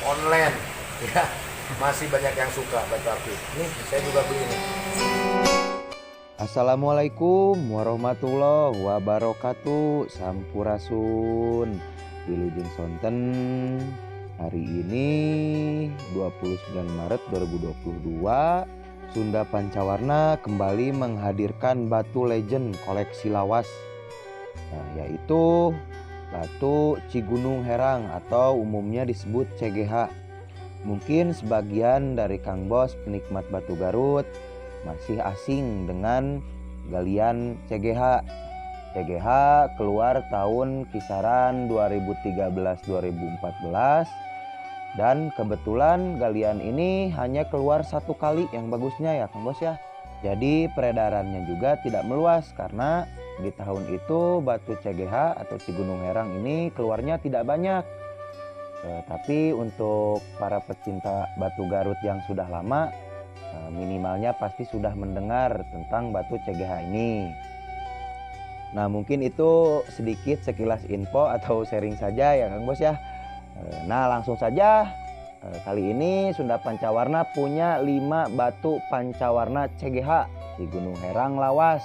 online. Ya, masih banyak yang suka batu akik. Nih, saya juga beli nih. Assalamualaikum warahmatullahi wabarakatuh. Sampurasun. Wilujeng Sonten. Hari ini 29 Maret 2022, Sunda Pancawarna kembali menghadirkan batu legend koleksi lawas. Yaitu batu Cigunung Herang atau umumnya disebut CGH. Mungkin sebagian dari Kang Bos penikmat batu Garut masih asing dengan galian CGH. CGH keluar tahun kisaran 2013-2014 dan kebetulan galian ini hanya keluar satu kali yang bagusnya ya Kang Bos ya. Jadi peredarannya juga tidak meluas karena di tahun itu batu CGH atau Cigunung Herang ini keluarnya tidak banyak. Tapi untuk para pecinta batu Garut yang sudah lama, minimalnya pasti sudah mendengar tentang batu CGH ini. Nah, mungkin itu sedikit sekilas info atau sharing saja ya Kang Bos ya. Nah, langsung saja. Kali ini Sunda Pancawarna punya 5 batu pancawarna CGH di Gunung Herang lawas.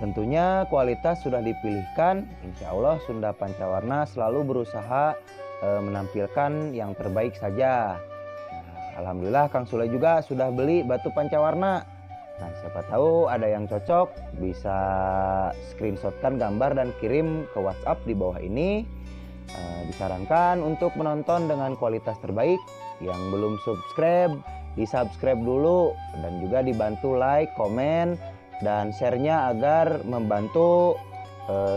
Tentunya kualitas sudah dipilihkan. Insya Allah Sunda Pancawarna selalu berusaha menampilkan yang terbaik saja. Alhamdulillah Kang Sule juga sudah beli batu pancawarna. Nah, siapa tahu ada yang cocok, bisa screenshotkan gambar dan kirim ke WhatsApp di bawah ini. Disarankan untuk menonton dengan kualitas terbaik. Yang belum subscribe, di subscribe dulu dan juga dibantu like, komen, dan share-nya agar membantu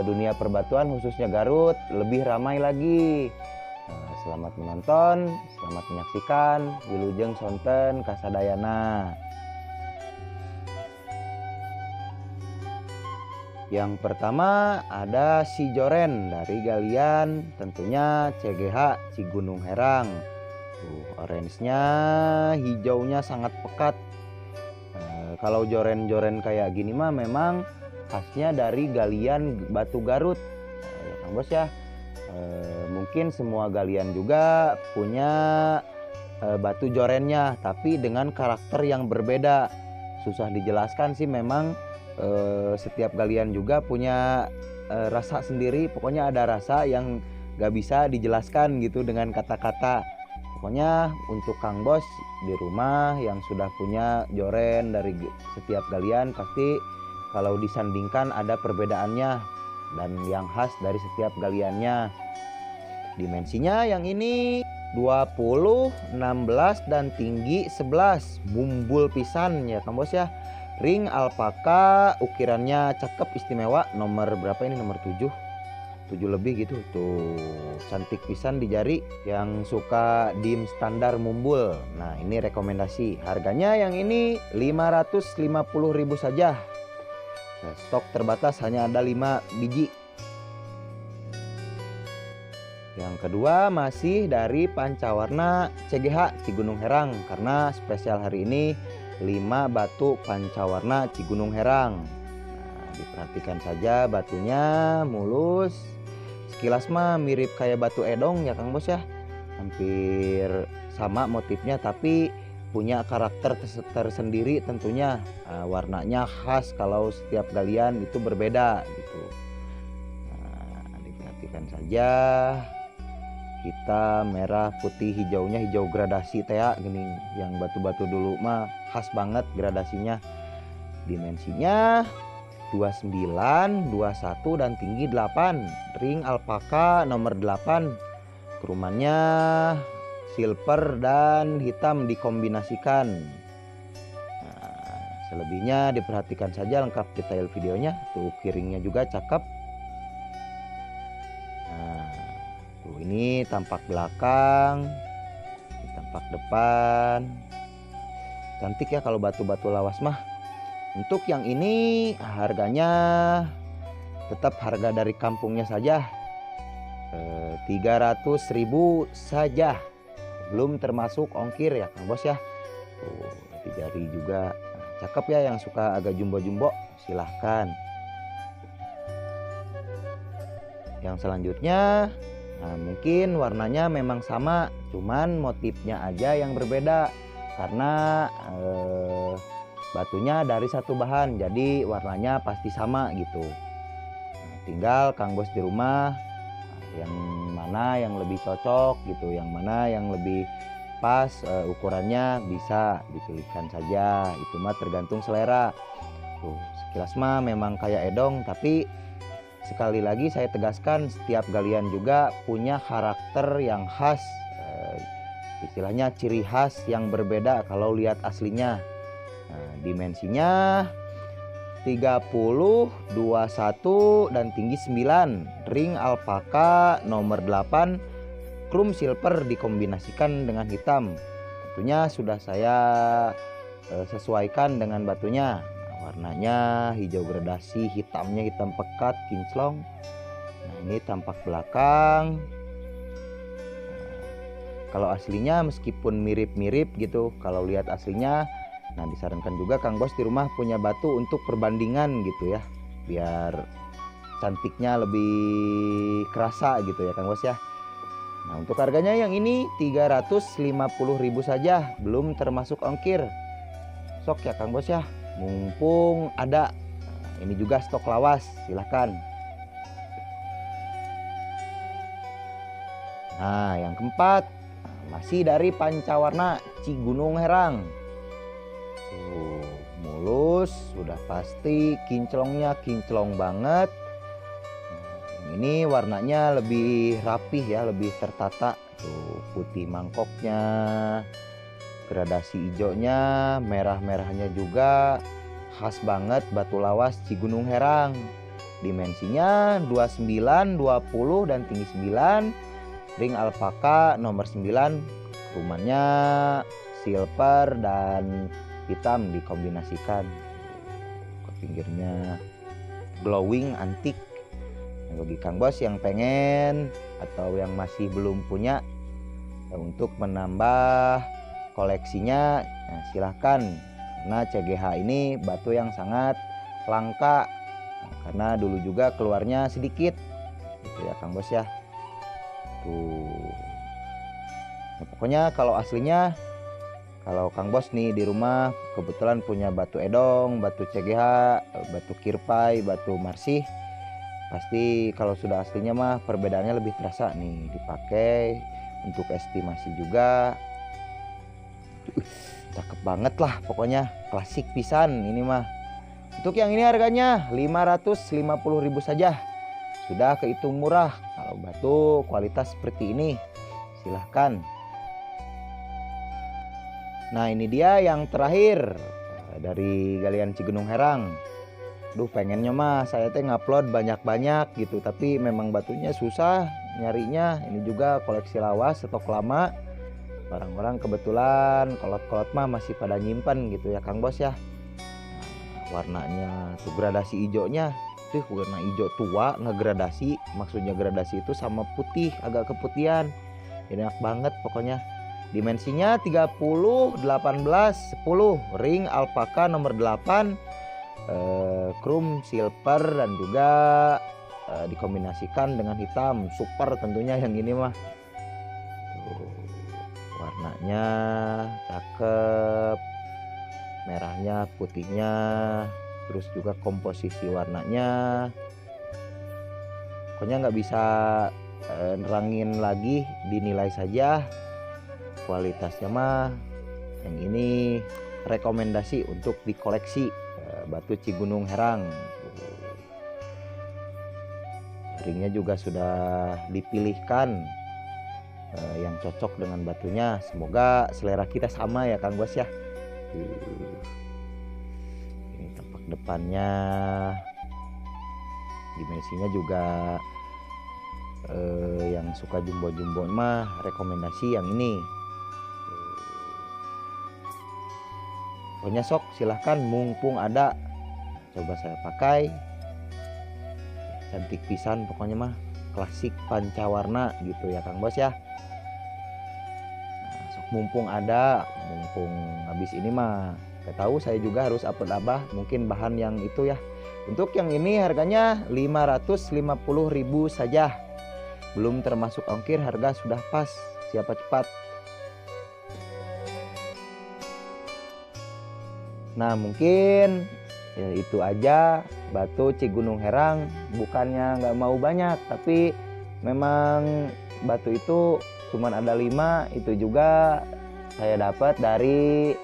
dunia perbatuan khususnya Garut lebih ramai lagi. Selamat menonton, selamat menyaksikan. Wilujeng Sonten Kasadayana. Yang pertama ada si Joren dari galian tentunya CGH Cigunung Herang. Orange-nya, hijaunya sangat pekat. Kalau joren-joren kayak gini mah memang khasnya dari galian batu Garut. Ya Kang Bos ya. Mungkin semua galian juga punya batu jorennya, tapi dengan karakter yang berbeda. Susah dijelaskan sih memang. Setiap galian juga punya rasa sendiri. Pokoknya ada rasa yang gak bisa dijelaskan gitu dengan kata-kata. Pokoknya untuk Kang Bos di rumah yang sudah punya joren dari setiap galian, pasti kalau disandingkan ada perbedaannya dan yang khas dari setiap galiannya. Dimensinya yang ini 20, 16 dan tinggi 11. Bumbul pisan ya Kang Bos ya. Ring alpaka ukirannya cakep istimewa. Nomor berapa ini? Nomor 7. 7 lebih gitu. Tuh, cantik pisan di jari. Yang suka dim standar mumbul. Nah, ini rekomendasi. Harganya yang ini 550.000 saja. Nah, stok terbatas hanya ada 5 biji. Yang kedua masih dari pancawarna CGH Cigunung Herang, karena spesial hari ini 5 batu pancawarna Cigunung Herang. Nah, diperhatikan saja batunya mulus. Sekilas mah mirip kayak batu edong ya Kang Bos ya. Hampir sama motifnya tapi punya karakter tersendiri tentunya. Warnanya khas kalau setiap galian itu berbeda gitu. Nah, diperhatikan saja. Hitam, merah, putih, hijaunya hijau gradasi teh gini. Yang batu-batu dulu mah khas banget gradasinya. Dimensinya 29, 21 dan tinggi 8. Ring alpaka nomor 8. Kerumannya silver dan hitam dikombinasikan. Nah, selebihnya diperhatikan saja lengkap detail videonya. Tuh kiringnya juga cakep. Ini tampak belakang, tampak depan. Cantik ya kalau batu-batu lawas mah. Untuk yang ini harganya tetap harga dari kampungnya saja, 300.000 saja. Belum termasuk ongkir ya Kang Bos ya. Tuh, di jari juga. Nah, cakep ya, yang suka agak jumbo-jumbo silahkan. Yang selanjutnya Nah, mungkin warnanya memang sama, cuman motifnya aja yang berbeda karena batunya dari satu bahan, jadi warnanya pasti sama gitu. Nah, tinggal Kang Bos di rumah yang mana yang lebih cocok gitu, yang mana yang lebih pas ukurannya bisa dipilihkan saja. Itu mah tergantung selera. Tuh, sekilas mah memang kayak edong, tapi sekali lagi saya tegaskan setiap galian juga punya karakter yang khas, istilahnya ciri khas yang berbeda kalau lihat aslinya. Nah, dimensinya 30, 21 dan tinggi 9, ring alpaka nomor 8, chrome silver dikombinasikan dengan hitam. Tentunya sudah saya sesuaikan dengan batunya. Warnanya hijau gradasi, hitamnya hitam pekat kinclong. Nah, ini tampak belakang. Kalau aslinya meskipun mirip-mirip gitu, kalau lihat aslinya, nah disarankan juga Kang Bos di rumah punya batu untuk perbandingan gitu ya, biar cantiknya lebih kerasa gitu ya Kang Bos ya. Nah, untuk harganya yang ini 350.000 saja, belum termasuk ongkir. Sok ya Kang Bos ya, mumpung ada. Nah, ini juga stok lawas, silahkan. Nah, yang keempat masih dari pancawarna Cigunung Herang. Tuh, mulus, sudah pasti kinclongnya kinclong banget. Nah, ini warnanya lebih rapih ya, lebih tertata. Tuh, putih mangkoknya, gradasi hijaunya, merah-merahnya juga khas banget batu lawas Cigunung Herang. Dimensinya 29, 20 dan tinggi 9, ring alpaka nomor 9, rumannya silver dan hitam dikombinasikan. Ke pinggirnya glowing antik. Bagi Kang Bos yang pengen atau yang masih belum punya untuk menambah koleksinya, nah silahkan, karena CGH ini batu yang sangat langka, nah, karena dulu juga keluarnya sedikit gitu ya Kang Bos ya. Tuh, nah, pokoknya kalau aslinya, kalau Kang Bos nih di rumah kebetulan punya batu edong, batu CGH, batu kirpai, batu marsih, pasti kalau sudah aslinya mah perbedaannya lebih terasa nih dipakai untuk estimasi juga. Cakep banget lah pokoknya, klasik pisan ini mah. Untuk yang ini harganya 550.000 saja, sudah kehitung murah. Kalau batu kualitas seperti ini silahkan. Nah, ini dia yang terakhir dari galian Cigunung Herang. Duh, pengennya mah saya teh ngupload banyak-banyak gitu, tapi memang batunya susah nyarinya. Ini juga koleksi lawas, stok lama. Orang-orang kebetulan kolot-kolot mah masih pada nyimpen gitu ya Kang Bos ya. Nah, warnanya tuh gradasi hijaunya tuh warna hijau tua ngegradasi, maksudnya gradasi itu sama putih, agak keputihan. Ini enak banget pokoknya. Dimensinya 30, 18, 10, ring alpaka nomor 8, chrome silver dan juga dikombinasikan dengan hitam, super tentunya yang ini mah. Warnanya cakep, merahnya, putihnya, terus juga komposisi warnanya, pokoknya nggak bisa nerangin lagi, dinilai saja. Kualitasnya mah yang ini rekomendasi untuk dikoleksi, batu Cigunung Herang. Ringnya juga sudah dipilihkan yang cocok dengan batunya. Semoga selera kita sama ya Kang Bos ya. Ini tapak depannya, dimensinya juga yang suka jumbo-jumbo mah rekomendasi yang ini. Pokoknya sok silahkan, mumpung ada, coba saya pakai. Cantik pisan pokoknya mah, klasik pancawarna gitu ya Kang Bos ya. Nah, sok mumpung ada, mumpung habis ini mah gak tahu, saya juga harus upload abah mungkin bahan yang itu ya. Untuk yang ini harganya 550.000 saja. belum termasuk ongkir, harga sudah pas. Siapa cepat? Nah mungkin ya itu aja batu Cigunung Herang. Bukannya nggak mau banyak, tapi memang batu itu cuman ada 5. Itu juga saya dapat dari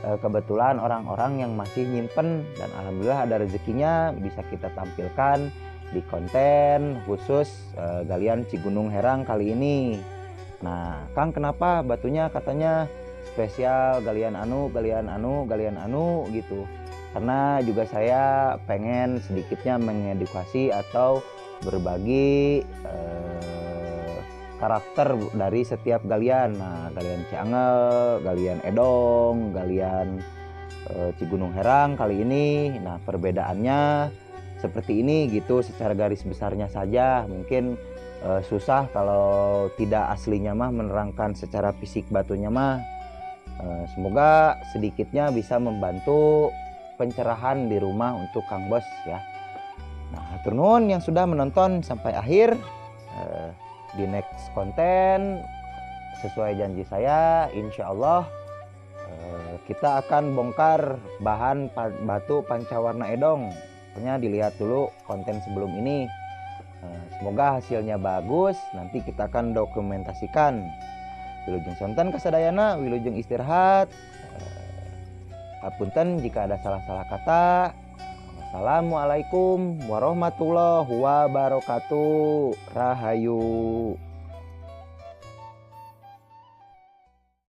kebetulan orang-orang yang masih nyimpen, dan alhamdulillah ada rezekinya bisa kita tampilkan di konten khusus galian Cigunung Herang kali ini. Nah Kang, kenapa batunya katanya spesial galian anu gitu? Karena juga saya pengen sedikitnya mengedukasi atau berbagi karakter dari setiap galian. Nah galian Ciangel, galian Edong, galian Cigunung Herang kali ini. Nah perbedaannya seperti ini gitu secara garis besarnya saja. Mungkin susah kalau tidak aslinya mah menerangkan secara fisik batunya mah. Semoga sedikitnya bisa membantu pencerahan di rumah untuk Kang Bos ya. Nah hatur nuhun yang sudah menonton sampai akhir. Di next konten sesuai janji saya, insya Allah kita akan bongkar bahan batu pancawarna Edong. Pokoknya dilihat dulu konten sebelum ini. Semoga hasilnya bagus. Nanti kita akan dokumentasikan. Wilujeng sonten kasadayana, wilujeng istirahat. Hapunten jika ada salah-salah kata. Wassalamualaikum warahmatullahi wabarakatuh. Rahayu.